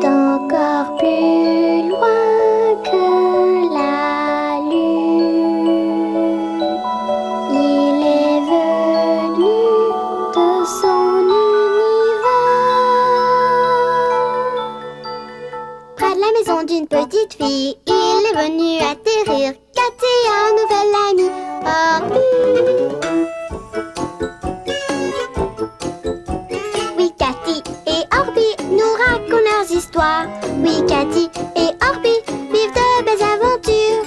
D'encore plus loin que la lune, il est venu de son univers. Près de la maison d'une petite fille, il est venu atterrir. Cathy, un nouvel ami, Orbi. Oui, Cathy et Orbi nous racontent leurs histoires. Oui, Cathy et Orbi vivent de belles aventures.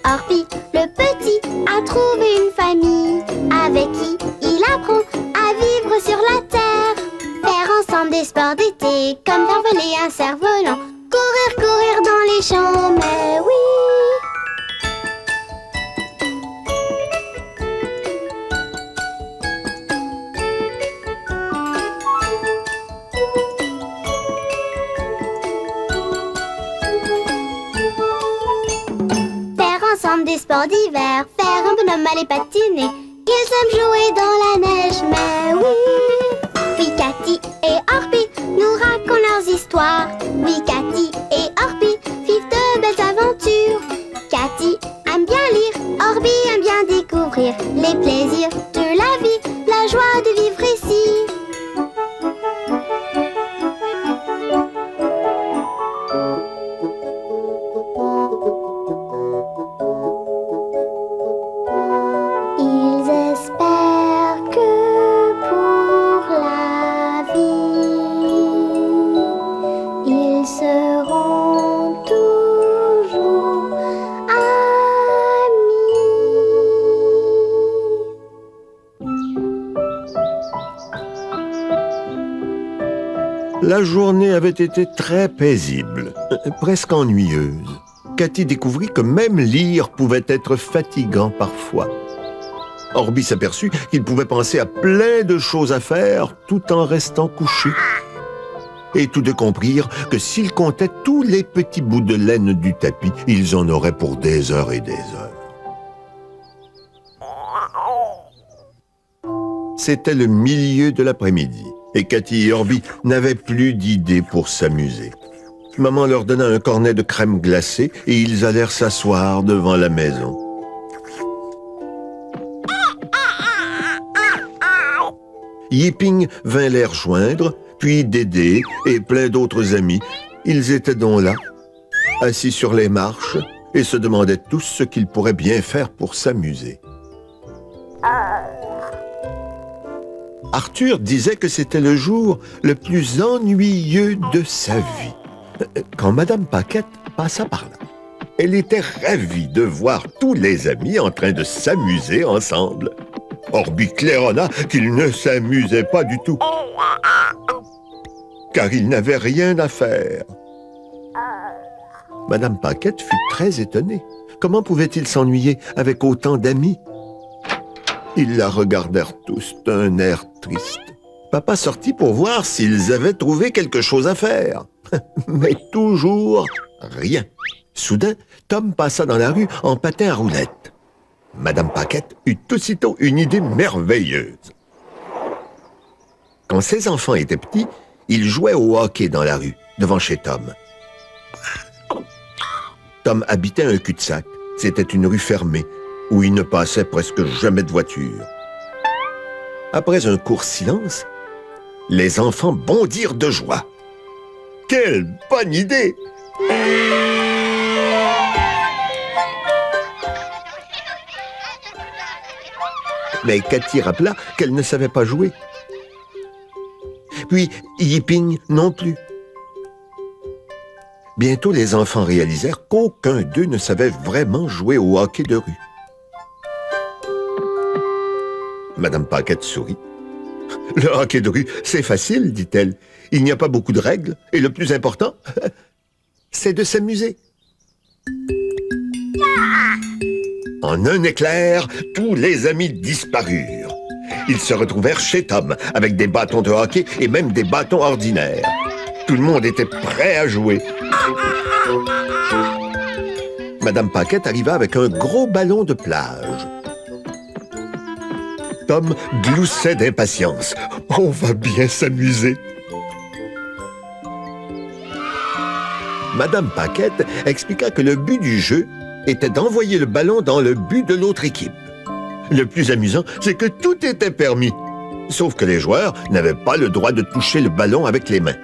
Orbi, le petit, a trouvé une famille avec qui il apprend à vivre sur la terre. Faire ensemble des sports d'été, comme faire voler un cerf-volant. Courir, courir dans les champs, mais oui. Des sports d'hiver, faire un bonhomme aller patiner. Ils aiment jouer dans la neige, mais oui. Oui, Cathy et Orbi nous racontent leurs histoires. Oui, Cathy et Orbi vivent de belles aventures. Cathy aime bien lire, Orbi aime bien découvrir les plaisirs de la vie, la joie de vivre ici. La journée avait été très paisible, presque ennuyeuse. Cathy découvrit que même lire pouvait être fatigant parfois. Orbi s'aperçut qu'il pouvait penser à plein de choses à faire tout en restant couché. Et tous deux comprirent que s'ils comptaient tous les petits bouts de laine du tapis, ils en auraient pour des heures et des heures. C'était le milieu de l'après-midi. Et Cathy et Orbi n'avaient plus d'idées pour s'amuser. Maman leur donna un cornet de crème glacée et ils allèrent s'asseoir devant la maison. Yipping vint les rejoindre, puis Dédé et plein d'autres amis. Ils étaient donc là, assis sur les marches, et se demandaient tous ce qu'ils pourraient bien faire pour s'amuser. Arthur disait que c'était le jour le plus ennuyeux de sa vie. Quand Madame Paquette passa par là, elle était ravie de voir tous les amis en train de s'amuser ensemble. Orbi claironna qu'il ne s'amusait pas du tout, car il n'avait rien à faire. Madame Paquette fut très étonnée. Comment pouvait-il s'ennuyer avec autant d'amis? Ils la regardèrent tous d'un air triste. Papa sortit pour voir s'ils avaient trouvé quelque chose à faire. Mais toujours rien. Soudain, Tom passa dans la rue en patin à roulettes. Madame Paquette eut aussitôt une idée merveilleuse. Quand ses enfants étaient petits, ils jouaient au hockey dans la rue, devant chez Tom. Tom habitait un cul-de-sac. C'était une rue fermée, où il ne passait presque jamais de voiture. Après un court silence, les enfants bondirent de joie. Quelle bonne idée! Mais Cathy rappela qu'elle ne savait pas jouer. Puis Yipping non plus. Bientôt, les enfants réalisèrent qu'aucun d'eux ne savait vraiment jouer au hockey de rue. Madame Paquette sourit. « Le hockey de rue, c'est facile, dit-elle. Il n'y a pas beaucoup de règles, et le plus important, c'est de s'amuser. » En un éclair, tous les amis disparurent. Ils se retrouvèrent chez Tom, avec des bâtons de hockey et même des bâtons ordinaires. Tout le monde était prêt à jouer. Madame Paquette arriva avec un gros ballon de plage. Tom gloussait d'impatience. On va bien s'amuser. Madame Paquette expliqua que le but du jeu était d'envoyer le ballon dans le but de l'autre équipe. Le plus amusant, c'est que tout était permis. Sauf que les joueurs n'avaient pas le droit de toucher le ballon avec les mains.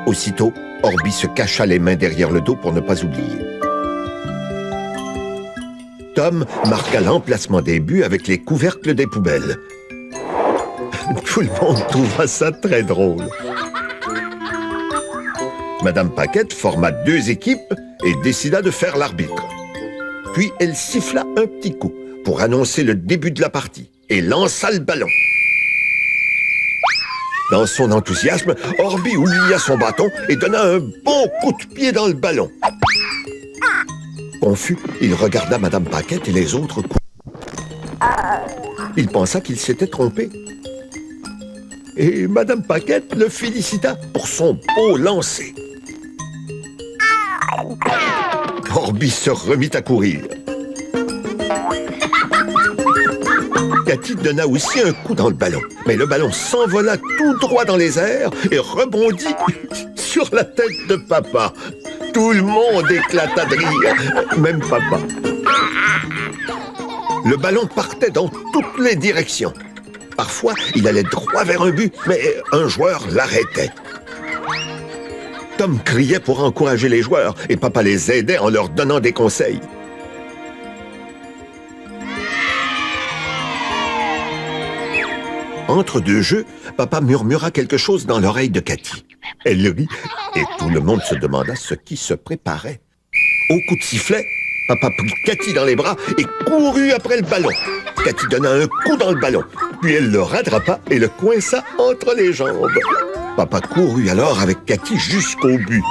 Aussitôt, Orby se cacha les mains derrière le dos pour ne pas oublier. Tom marqua l'emplacement des buts avec les couvercles des poubelles. Tout le monde trouva ça très drôle. Madame Paquette forma 2 équipes et décida de faire l'arbitre. Puis elle siffla un petit coup pour annoncer le début de la partie et lança le ballon. Dans son enthousiasme, Orby oublia son bâton et donna un bon coup de pied dans le ballon. Confus, il regarda Madame Paquette et les autres coups. Il pensa qu'il s'était trompé. Et Madame Paquette le félicita pour son beau lancer. Orby se remit à courir. Cathy donna aussi un coup dans le ballon, mais le ballon s'envola tout droit dans les airs et rebondit sur la tête de papa. Tout le monde éclata de rire, même papa. Le ballon partait dans toutes les directions. Parfois, il allait droit vers un but, mais un joueur l'arrêtait. Tom criait pour encourager les joueurs et papa les aidait en leur donnant des conseils. Entre 2 jeux, papa murmura quelque chose dans l'oreille de Cathy. Elle rit et tout le monde se demanda ce qui se préparait. Au coup de sifflet, papa prit Cathy dans les bras et courut après le ballon. Cathy donna un coup dans le ballon, puis elle le rattrapa et le coinça entre les jambes. Papa courut alors avec Cathy jusqu'au but.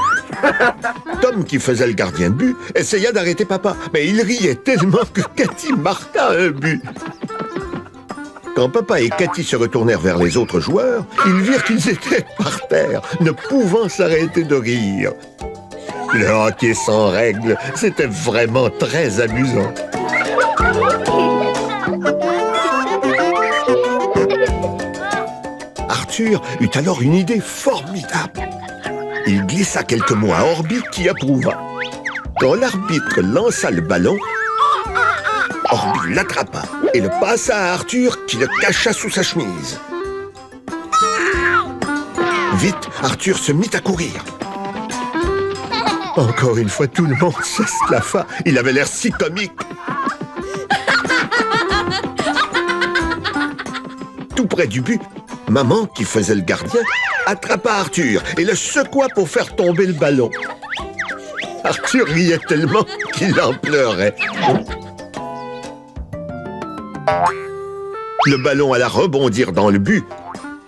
Tom, qui faisait le gardien de but, essaya d'arrêter papa, mais il riait tellement que Cathy marqua un but. Quand papa et Cathy se retournèrent vers les autres joueurs, ils virent qu'ils étaient par terre, ne pouvant s'arrêter de rire. Le hockey sans règles, c'était vraiment très amusant. Arthur eut alors une idée formidable. Il glissa quelques mots à Orby qui approuva. Quand l'arbitre lança le ballon, Orby l'attrapa et le passa à Arthur qui le cacha sous sa chemise. Vite, Arthur se mit à courir. Encore une fois, tout le monde s'esclaffa. Il avait l'air si comique. Tout près du but, maman, qui faisait le gardien, attrapa Arthur et le secoua pour faire tomber le ballon. Arthur riait tellement qu'il en pleurait. Le ballon alla rebondir dans le but.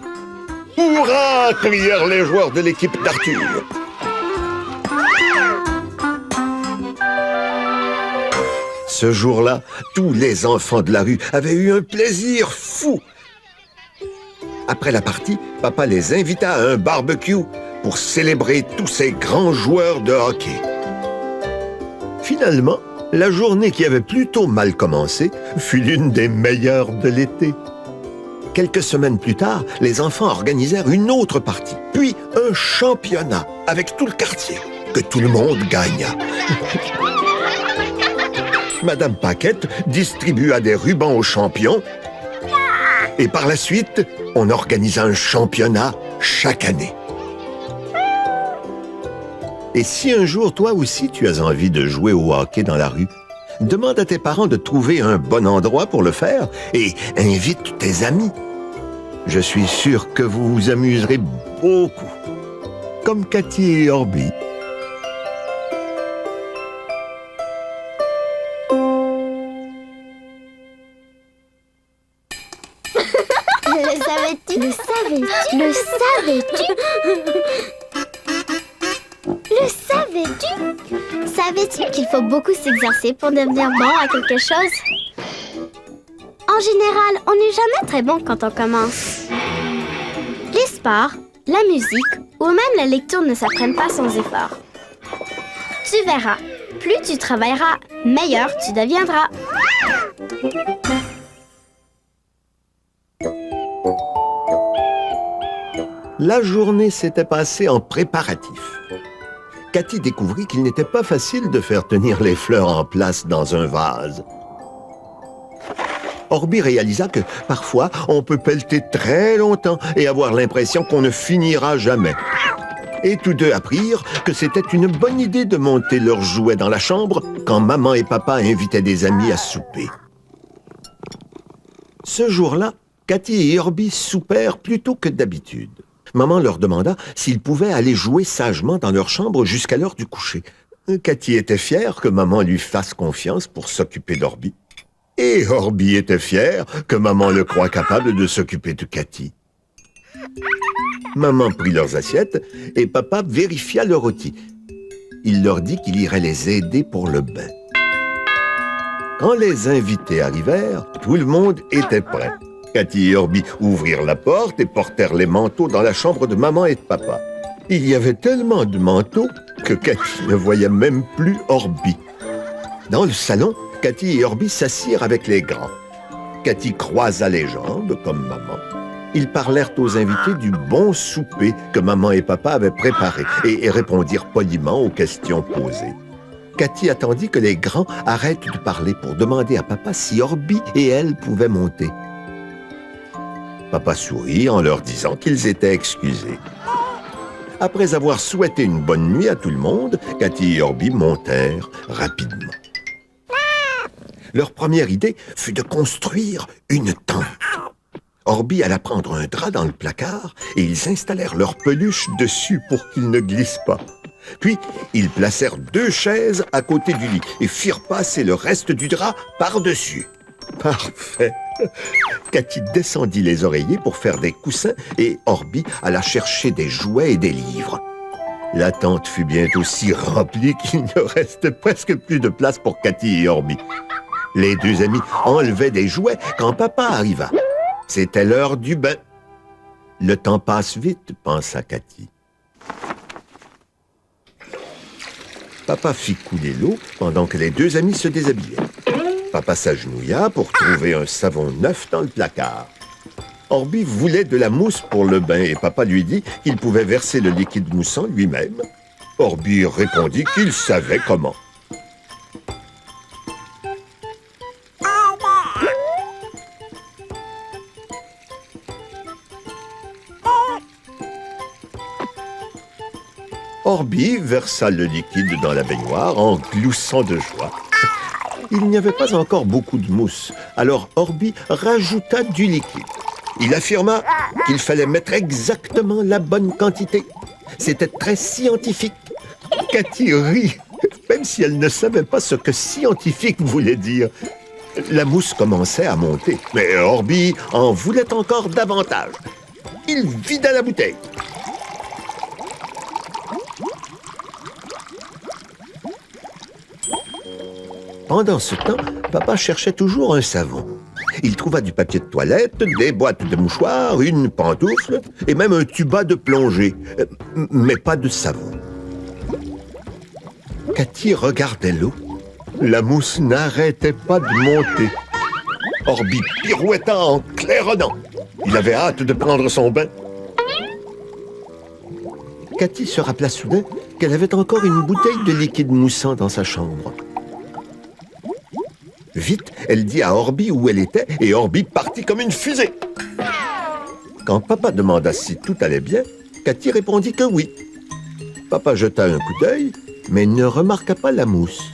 « Hurrah !» crièrent les joueurs de l'équipe d'Arthur. Ce jour-là, tous les enfants de la rue avaient eu un plaisir fou. Après la partie, papa les invita à un barbecue pour célébrer tous ces grands joueurs de hockey. Finalement, la journée qui avait plutôt mal commencé fut l'une des meilleures de l'été. Quelques semaines plus tard, les enfants organisèrent une autre partie, puis un championnat avec tout le quartier, que tout le monde gagna. Madame Paquette distribua des rubans aux champions et par la suite, on organisa un championnat chaque année. Et si un jour, toi aussi, tu as envie de jouer au hockey dans la rue, demande à tes parents de trouver un bon endroit pour le faire et invite tes amis. Je suis sûr que vous vous amuserez beaucoup, comme Cathy et Orby. Le savais-tu? Le savais-tu? Le savais-tu? Le savais-tu? Savais-tu qu'il faut beaucoup s'exercer pour devenir bon à quelque chose? En général, on n'est jamais très bon quand on commence. Les sports, la musique ou même la lecture ne s'apprennent pas sans effort. Tu verras, plus tu travailleras, meilleur tu deviendras. La journée s'était passée en préparatifs. Cathy découvrit qu'il n'était pas facile de faire tenir les fleurs en place dans un vase. Orbi réalisa que, parfois, on peut pelleter très longtemps et avoir l'impression qu'on ne finira jamais. Et tous deux apprirent que c'était une bonne idée de monter leurs jouets dans la chambre quand maman et papa invitaient des amis à souper. Ce jour-là, Cathy et Orbi soupèrent plus tôt que d'habitude. Maman leur demanda s'ils pouvaient aller jouer sagement dans leur chambre jusqu'à l'heure du coucher. Cathy était fière que maman lui fasse confiance pour s'occuper d'Orbi. Et Orbi était fier que maman le croie capable de s'occuper de Cathy. Maman prit leurs assiettes et papa vérifia le rôti. Il leur dit qu'il irait les aider pour le bain. Quand les invités arrivèrent, tout le monde était prêt. Cathy et Orbi ouvrirent la porte et portèrent les manteaux dans la chambre de maman et de papa. Il y avait tellement de manteaux que Cathy ne voyait même plus Orbi. Dans le salon, Cathy et Orbi s'assirent avec les grands. Cathy croisa les jambes, comme maman. Ils parlèrent aux invités du bon souper que maman et papa avaient préparé et répondirent poliment aux questions posées. Cathy attendit que les grands arrêtent de parler pour demander à papa si Orbi et elle pouvaient monter. Papa sourit en leur disant qu'ils étaient excusés. Après avoir souhaité une bonne nuit à tout le monde, Cathy et Orbi montèrent rapidement. Leur première idée fut de construire une tente. Orbi alla prendre un drap dans le placard et ils installèrent leur peluche dessus pour qu'il ne glisse pas. Puis, ils placèrent 2 chaises à côté du lit et firent passer le reste du drap par-dessus. Parfait! Cathy descendit les oreillers pour faire des coussins et Orbi alla chercher des jouets et des livres. La tente fut bientôt si remplie qu'il ne restait presque plus de place pour Cathy et Orbi. Les 2 amis enlevaient des jouets quand papa arriva. C'était l'heure du bain. Le temps passe vite, pensa Cathy. Papa fit couler l'eau pendant que les 2 amis se déshabillaient. Papa s'agenouilla pour trouver un savon neuf dans le placard. Orbi voulait de la mousse pour le bain et papa lui dit qu'il pouvait verser le liquide moussant lui-même. Orbi répondit qu'il savait comment. Orbi versa le liquide dans la baignoire en gloussant de joie. Il n'y avait pas encore beaucoup de mousse, alors Orbi rajouta du liquide. Il affirma qu'il fallait mettre exactement la bonne quantité. C'était très scientifique. Cathy rit, même si elle ne savait pas ce que scientifique voulait dire. La mousse commençait à monter, mais Orbi en voulait encore davantage. Il vida la bouteille. Pendant ce temps, papa cherchait toujours un savon. Il trouva du papier de toilette, des boîtes de mouchoirs, une pantoufle et même un tuba de plongée, mais pas de savon. Cathy regardait l'eau. La mousse n'arrêtait pas de monter. Orbi pirouetta en claironnant. Il avait hâte de prendre son bain. Cathy se rappela soudain qu'elle avait encore une bouteille de liquide moussant dans sa chambre. Vite, elle dit à Orbi où elle était et Orbi partit comme une fusée. Quand papa demanda si tout allait bien, Cathy répondit que oui. Papa jeta un coup d'œil, mais ne remarqua pas la mousse.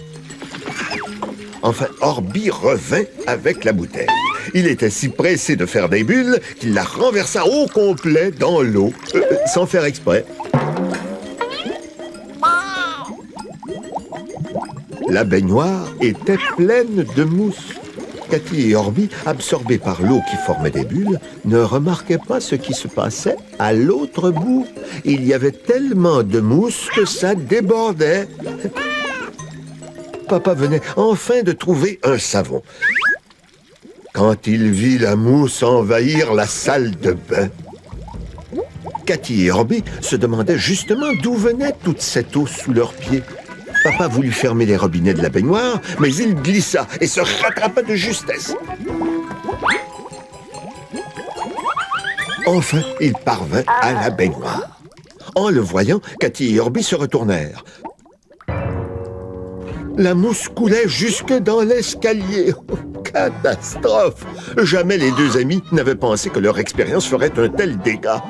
Enfin, Orbi revint avec la bouteille. Il était si pressé de faire des bulles qu'il la renversa au complet dans l'eau, sans faire exprès. La baignoire était pleine de mousse. Cathy et Orbi, absorbés par l'eau qui formait des bulles, ne remarquaient pas ce qui se passait à l'autre bout. Il y avait tellement de mousse que ça débordait. Papa venait enfin de trouver un savon. Quand il vit la mousse envahir la salle de bain, Cathy et Orbi se demandaient justement d'où venait toute cette eau sous leurs pieds. Papa voulut fermer les robinets de la baignoire, mais il glissa et se rattrapa de justesse. Enfin, il parvint à la baignoire. En le voyant, Cathy et Orby se retournèrent. La mousse coulait jusque dans l'escalier. Catastrophe! Jamais les deux amis n'avaient pensé que leur expérience ferait un tel dégât.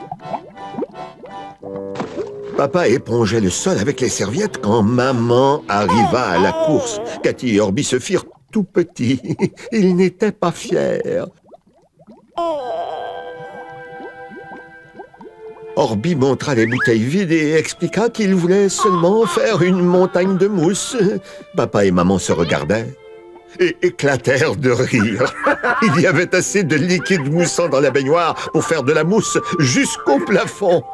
Papa épongeait le sol avec les serviettes quand maman arriva à la course. Cathy et Orby se firent tout petits. Ils n'étaient pas fiers. Orby montra les bouteilles vides et expliqua qu'il voulait seulement faire une montagne de mousse. Papa et maman se regardèrent et éclatèrent de rire. Il y avait assez de liquide moussant dans la baignoire pour faire de la mousse jusqu'au plafond.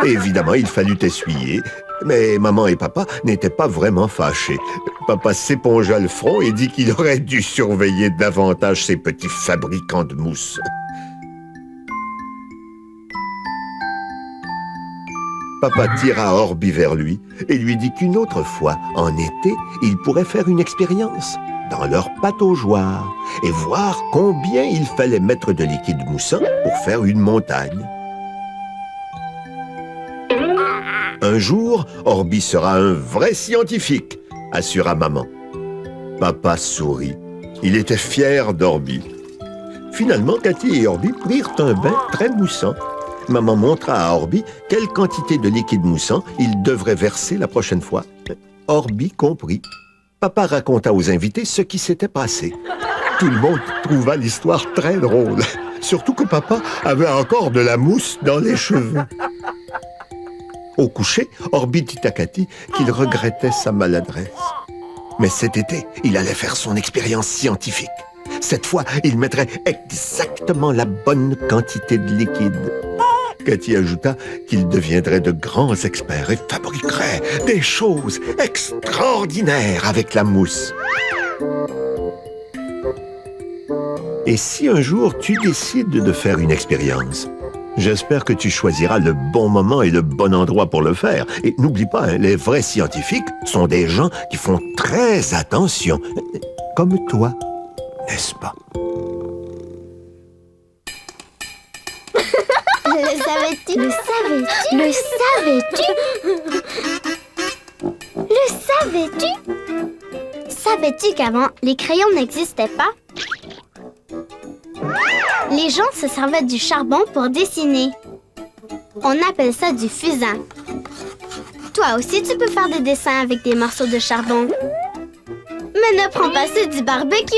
Évidemment, il fallut essuyer, mais maman et papa n'étaient pas vraiment fâchés. Papa s'épongea le front et dit qu'il aurait dû surveiller davantage ces petits fabricants de mousse. Papa tira Orby vers lui et lui dit qu'une autre fois, en été, il pourrait faire une expérience dans leur pataugeoire et voir combien il fallait mettre de liquide moussant pour faire une montagne. Un jour, Orby sera un vrai scientifique, assura maman. Papa sourit. Il était fier d'Orby. Finalement, Cathy et Orby prirent un bain très moussant. Maman montra à Orby quelle quantité de liquide moussant il devrait verser la prochaine fois. Orby comprit. Papa raconta aux invités ce qui s'était passé. Tout le monde trouva l'histoire très drôle. Surtout que papa avait encore de la mousse dans les cheveux. Au coucher, Orby dit à Cathy qu'il regrettait sa maladresse. Mais cet été, il allait faire son expérience scientifique. Cette fois, il mettrait exactement la bonne quantité de liquide. Cathy ajouta qu'il deviendrait de grands experts et fabriquerait des choses extraordinaires avec la mousse. Et si un jour tu décides de faire une expérience, j'espère que tu choisiras le bon moment et le bon endroit pour le faire. Et n'oublie pas, les vrais scientifiques sont des gens qui font très attention, comme toi, n'est-ce pas? Le savais-tu? Le savais-tu? Le savais-tu? Le savais-tu? Savais-tu qu'avant, les crayons n'existaient pas? Les gens se servaient du charbon pour dessiner. On appelle ça du fusain. Toi aussi, tu peux faire des dessins avec des morceaux de charbon. Mais ne prends pas ça du barbecue!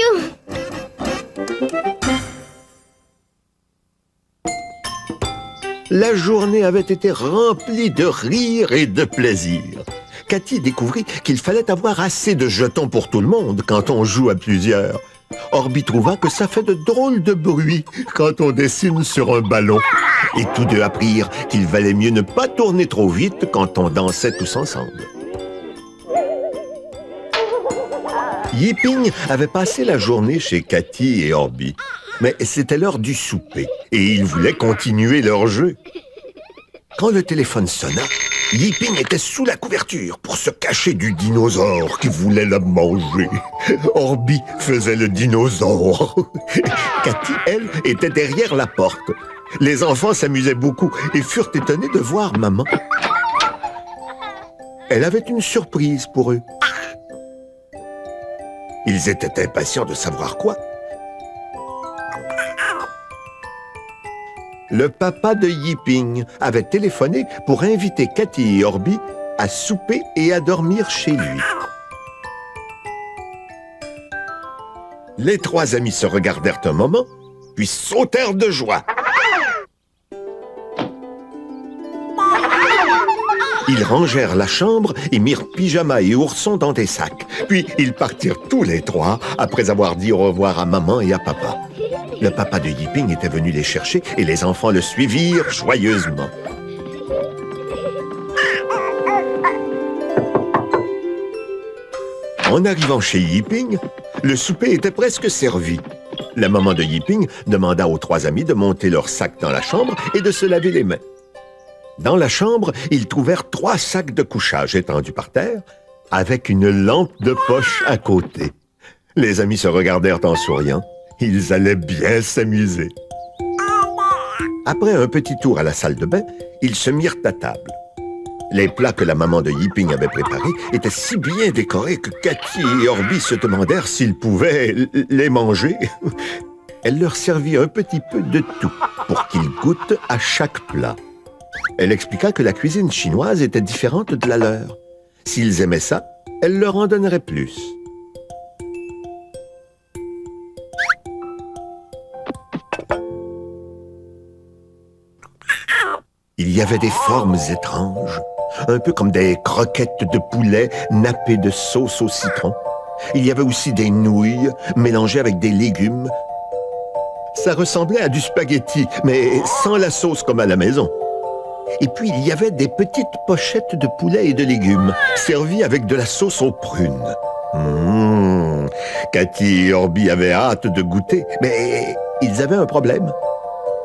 La journée avait été remplie de rire et de plaisir. Cathy découvrit qu'il fallait avoir assez de jetons pour tout le monde quand on joue à plusieurs. Orby trouva que ça fait de drôles de bruit quand on dessine sur un ballon. Et tous deux apprirent qu'il valait mieux ne pas tourner trop vite quand on dansait tous ensemble. Yiping avait passé la journée chez Cathy et Orby. Mais c'était l'heure du souper et ils voulaient continuer leur jeu. Quand le téléphone sonna, Yiping était sous la couverture pour se cacher du dinosaure qui voulait la manger. Orby faisait le dinosaure. Cathy, elle, était derrière la porte. Les enfants s'amusaient beaucoup et furent étonnés de voir maman. Elle avait une surprise pour eux. Ils étaient impatients de savoir quoi. Le papa de Yiping avait téléphoné pour inviter Cathy et Orby à souper et à dormir chez lui. Les trois amis se regardèrent un moment, puis sautèrent de joie. Ils rangèrent la chambre et mirent pyjama et ourson dans des sacs. Puis ils partirent tous les trois après avoir dit au revoir à maman et à papa. Le papa de Yiping était venu les chercher et les enfants le suivirent joyeusement. En arrivant chez Yiping, le souper était presque servi. La maman de Yiping demanda aux trois amis de monter leurs sacs dans la chambre et de se laver les mains. Dans la chambre, ils trouvèrent 3 sacs de couchage étendus par terre, avec une lampe de poche à côté. Les amis se regardèrent en souriant. Ils allaient bien s'amuser. Après un petit tour à la salle de bain, ils se mirent à table. Les plats que la maman de Yiping avait préparés étaient si bien décorés que Cathy et Orby se demandèrent s'ils pouvaient les manger. Elle leur servit un petit peu de tout pour qu'ils goûtent à chaque plat. Elle expliqua que la cuisine chinoise était différente de la leur. S'ils aimaient ça, elle leur en donnerait plus. Il y avait des formes étranges, un peu comme des croquettes de poulet nappées de sauce au citron. Il y avait aussi des nouilles mélangées avec des légumes. Ça ressemblait à du spaghetti, mais sans la sauce comme à la maison. Et puis il y avait des petites pochettes de poulet et de légumes, servies avec de la sauce aux prunes. Cathy et Orby avaient hâte de goûter, mais ils avaient un problème.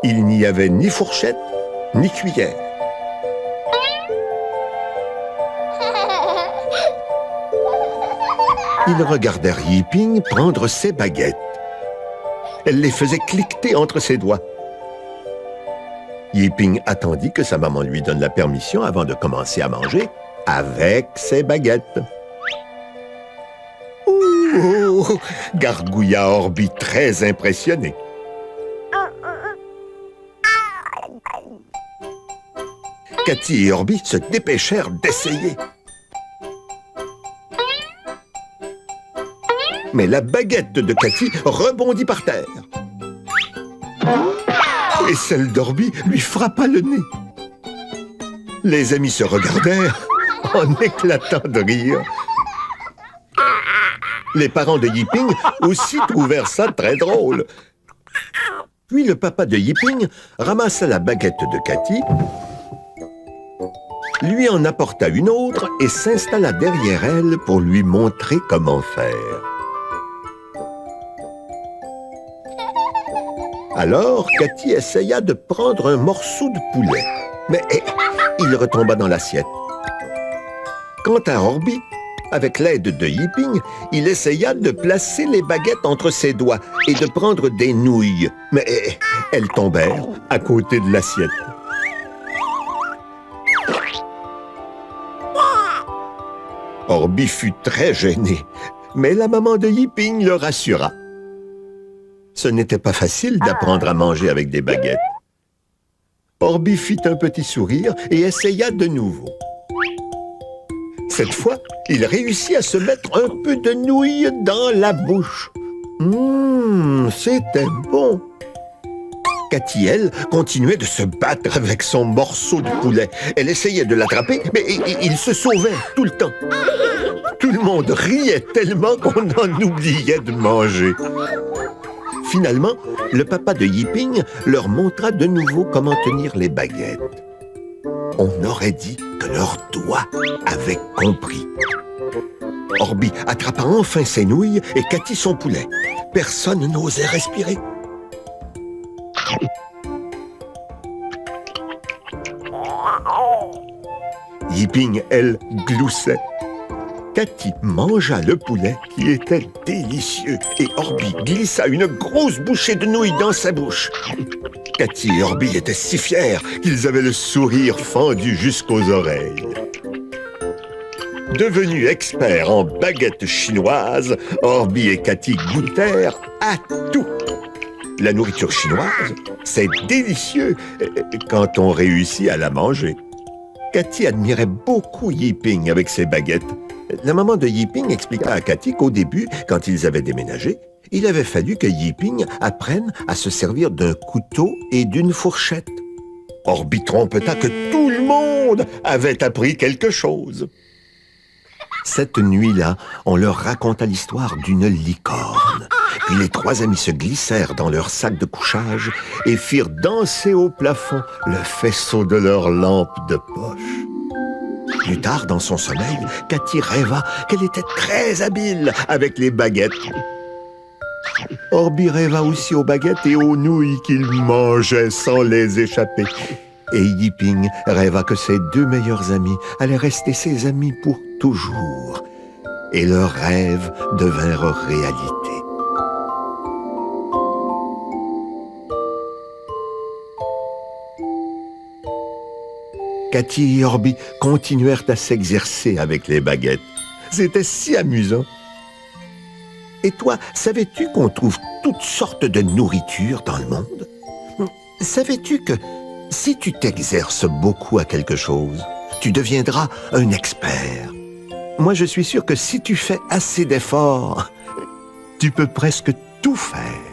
Il n'y avait ni fourchette, ni cuillère. Ils regardèrent Yiping prendre ses baguettes. Elle les faisait cliqueter entre ses doigts. Yiping attendit que sa maman lui donne la permission avant de commencer à manger avec ses baguettes. « Ouh !» gargouilla Orby très impressionné. Cathy et Orby se dépêchèrent d'essayer. Mais la baguette de Cathy rebondit par terre. Et celle d'Orby lui frappa le nez. Les amis se regardèrent en éclatant de rire. Les parents de Yiping aussi trouvèrent ça très drôle. Puis le papa de Yiping ramassa la baguette de Cathy, lui en apporta une autre et s'installa derrière elle pour lui montrer comment faire. Alors, Cathy essaya de prendre un morceau de poulet, mais il retomba dans l'assiette. Quant à Orby, avec l'aide de Yiping, il essaya de placer les baguettes entre ses doigts et de prendre des nouilles, mais elles tombèrent à côté de l'assiette. Orby fut très gêné, mais la maman de Yiping le rassura. Ce n'était pas facile d'apprendre à manger avec des baguettes. Orby fit un petit sourire et essaya de nouveau. Cette fois, il réussit à se mettre un peu de nouilles dans la bouche. C'était bon. Cathy, elle, continuait de se battre avec son morceau de poulet. Elle essayait de l'attraper, mais il se sauvait tout le temps. Tout le monde riait tellement qu'on en oubliait de manger. Finalement, le papa de Yiping leur montra de nouveau comment tenir les baguettes. On aurait dit que leurs doigts avaient compris. Orby attrapa enfin ses nouilles et Cathy son poulet. Personne n'osait respirer. Yiping, elle, gloussait. Cathy mangea le poulet qui était délicieux et Orby glissa une grosse bouchée de nouilles dans sa bouche. Cathy et Orby étaient si fiers qu'ils avaient le sourire fendu jusqu'aux oreilles. Devenus experts en baguettes chinoises, Orby et Cathy goûtèrent à tout. La nourriture chinoise, c'est délicieux quand on réussit à la manger. Cathy admirait beaucoup Yiping avec ses baguettes. La maman de Yiping expliqua à Cathy qu'au début, quand ils avaient déménagé, il avait fallu que Yiping apprenne à se servir d'un couteau et d'une fourchette. Orby trompeta que tout le monde avait appris quelque chose. Cette nuit-là, on leur raconta l'histoire d'une licorne. Puis les trois amis se glissèrent dans leur sac de couchage et firent danser au plafond le faisceau de leur lampe de poche. Plus tard, dans son sommeil, Cathy rêva qu'elle était très habile avec les baguettes. Orby rêva aussi aux baguettes et aux nouilles qu'il mangeait sans les échapper. Et Yiping rêva que ses deux meilleurs amis allaient rester ses amis pour toujours. Et leurs rêves devinrent réalité. Cathy et Orby continuèrent à s'exercer avec les baguettes. C'était si amusant. Et toi, savais-tu qu'on trouve toutes sortes de nourriture dans le monde? Savais-tu que si tu t'exerces beaucoup à quelque chose, tu deviendras un expert? Moi, je suis sûr que si tu fais assez d'efforts, tu peux presque tout faire.